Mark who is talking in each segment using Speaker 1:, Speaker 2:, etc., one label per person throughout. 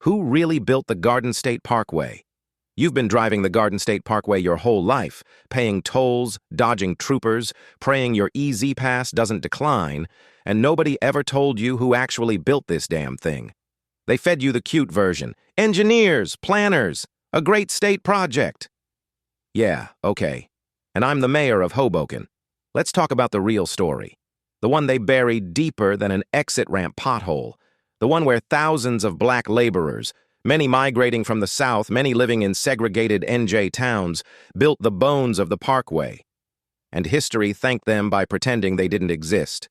Speaker 1: Who really built the Garden State Parkway? You've been driving the Garden State Parkway your whole life, paying tolls, dodging troopers, praying your EZ pass doesn't decline, and nobody ever told you who actually built this damn thing. They fed you the cute version. Engineers, planners, a great state project. Yeah, okay. And I'm the mayor of Hoboken. Let's talk about the real story. The one they buried deeper than an exit ramp pothole. The one where thousands of black laborers, many migrating from the South, many living in segregated NJ towns, built the bones of the Parkway. And history thanked them by pretending they didn't exist.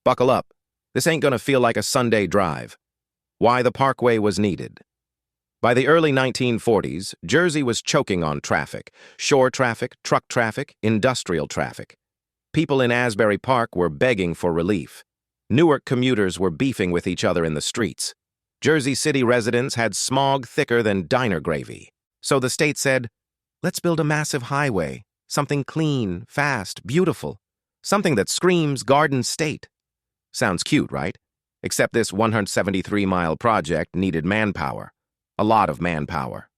Speaker 1: Buckle up. This ain't gonna feel like a Sunday drive. Why the Parkway was needed. By the early 1940s, Jersey was choking on traffic. Shore traffic, truck traffic, industrial traffic. People in Asbury Park were begging for relief. Newark commuters were beefing with each other in the streets. Jersey City residents had smog thicker than diner gravy. So the state said, let's build a massive highway, something clean, fast, beautiful, something that screams Garden State. Sounds cute, right? Except this 173-mile project needed manpower. A lot of manpower.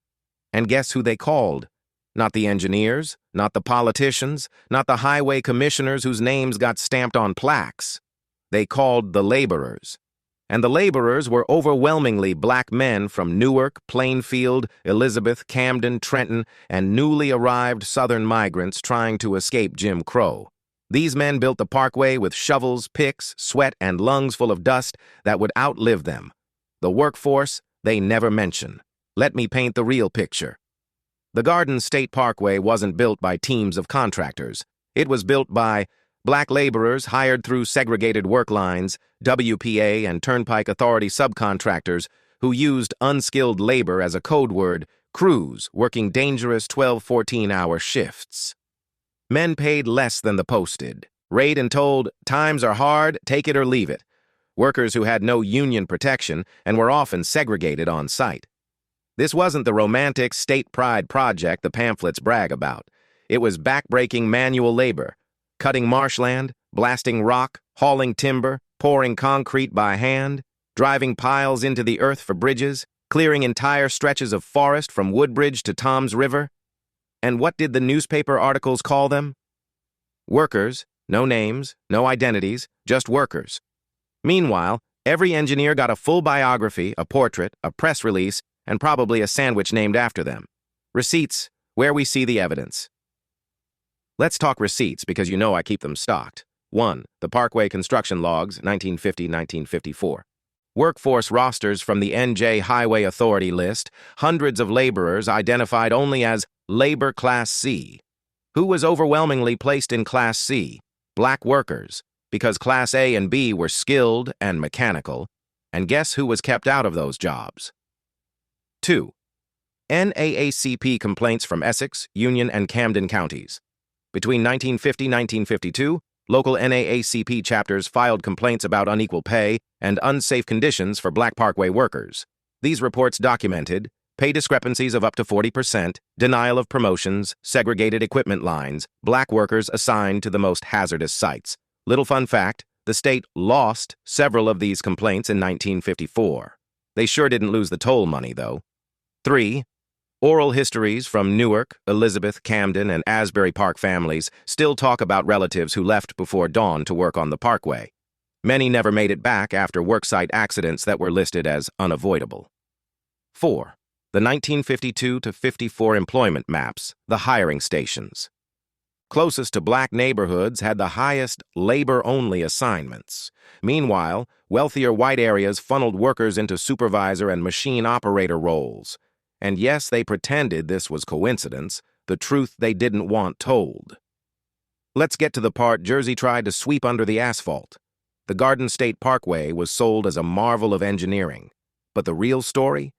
Speaker 1: And guess who they called? Not the engineers, not the politicians, not the highway commissioners whose names got stamped on plaques. They called the laborers. And the laborers were overwhelmingly black men from Newark, Plainfield, Elizabeth, Camden, Trenton, and newly arrived Southern migrants trying to escape Jim Crow. These men built the Parkway with shovels, picks, sweat, and lungs full of dust that would outlive them. The workforce they never mention. Let me paint the real picture. The Garden State Parkway wasn't built by teams of contractors. It was built by black laborers hired through segregated work lines, WPA and Turnpike Authority subcontractors who used unskilled labor as a code word, crews working dangerous 12-14-hour shifts. Men paid less than the posted, rate and told, times are hard, take it or leave it. Workers who had no union protection and were often segregated on site. This wasn't the romantic state pride project the pamphlets brag about. It was backbreaking manual labor, cutting marshland, blasting rock, hauling timber, pouring concrete by hand, driving piles into the earth for bridges, clearing entire stretches of forest from Woodbridge to Tom's River. And what did the newspaper articles call them? Workers, no names, no identities, just workers. Meanwhile, every engineer got a full biography, a portrait, a press release, and probably a sandwich named after them. Receipts, where we see the evidence. Let's talk receipts because you know I keep them stocked. 1. The Parkway Construction Logs, 1950-1954. Workforce rosters from the NJ Highway Authority list, hundreds of laborers identified only as Labor Class C. Who was overwhelmingly placed in Class C? Black workers, because Class A and B were skilled and mechanical. And guess who was kept out of those jobs? 2. NAACP complaints from Essex, Union, and Camden counties. Between 1950-1952, local NAACP chapters filed complaints about unequal pay and unsafe conditions for black Parkway workers. These reports documented pay discrepancies of up to 40%, denial of promotions, segregated equipment lines, black workers assigned to the most hazardous sites. Little fun fact, the state lost several of these complaints in 1954. They sure didn't lose the toll money, though. 3. Oral histories from Newark, Elizabeth, Camden, and Asbury Park families still talk about relatives who left before dawn to work on the Parkway. Many never made it back after worksite accidents that were listed as unavoidable. 4. The 1952-54 employment maps, the hiring stations. Closest to black neighborhoods had the highest labor-only assignments. Meanwhile, wealthier white areas funneled workers into supervisor and machine operator roles. And yes, they pretended this was coincidence, the truth they didn't want told. Let's get to the part Jersey tried to sweep under the asphalt. The Garden State Parkway was sold as a marvel of engineering. But the real story?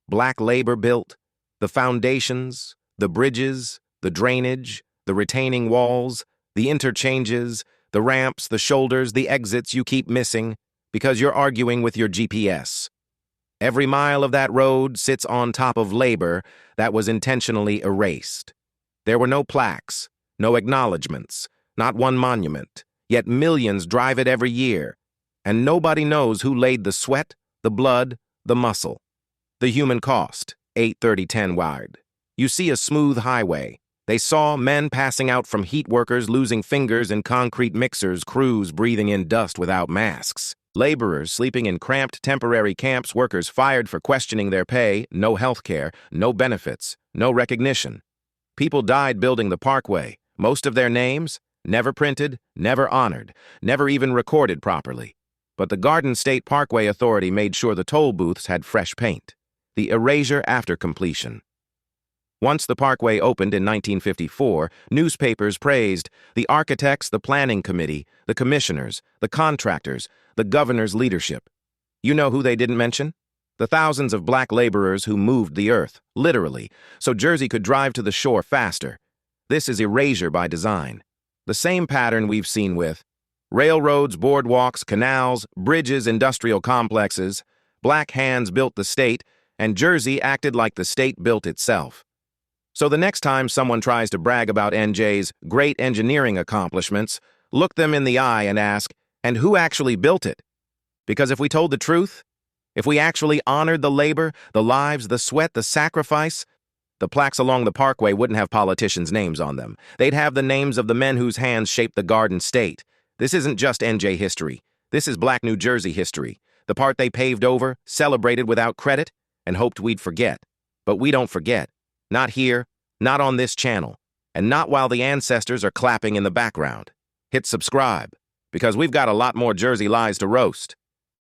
Speaker 1: Black labor built the foundations, the bridges, the drainage, the retaining walls, the interchanges, the ramps, the shoulders, the exits you keep missing because you're arguing with your GPS. Every mile of that road sits on top of labor that was intentionally erased. There were no plaques, no acknowledgments, not one monument, yet millions drive it every year, and nobody knows who laid the sweat, the blood, the muscle. The human cost, 830-10 wide. You see a smooth highway. They saw men passing out from heat workers losing fingers in concrete mixers, crews breathing in dust without masks. Laborers sleeping in cramped temporary camps, workers fired for questioning their pay, no health care, no benefits, no recognition. People died building the parkway. Most of their names, never printed, never honored, never even recorded properly. But the Garden State Parkway Authority made sure the toll booths had fresh paint. The erasure after completion. Once the parkway opened in 1954, newspapers praised the architects, the planning committee, the commissioners, the contractors, the governor's leadership. You know who they didn't mention? The thousands of black laborers who moved the earth, literally, so Jersey could drive to the shore faster. This is erasure by design. The same pattern we've seen with railroads, boardwalks, canals, bridges, industrial complexes. Black hands built the state, and Jersey acted like the state built itself. So the next time someone tries to brag about NJ's great engineering accomplishments, look them in the eye and ask, and who actually built it? Because if we told the truth, if we actually honored the labor, the lives, the sweat, the sacrifice, the plaques along the parkway wouldn't have politicians' names on them. They'd have the names of the men whose hands shaped the Garden State. This isn't just NJ history. This is Black New Jersey history. The part they paved over, celebrated without credit, and hoped we'd forget. But we don't forget. Not here, not on this channel, and not while the ancestors are clapping in the background. Hit subscribe, because we've got a lot more Jersey lies to roast.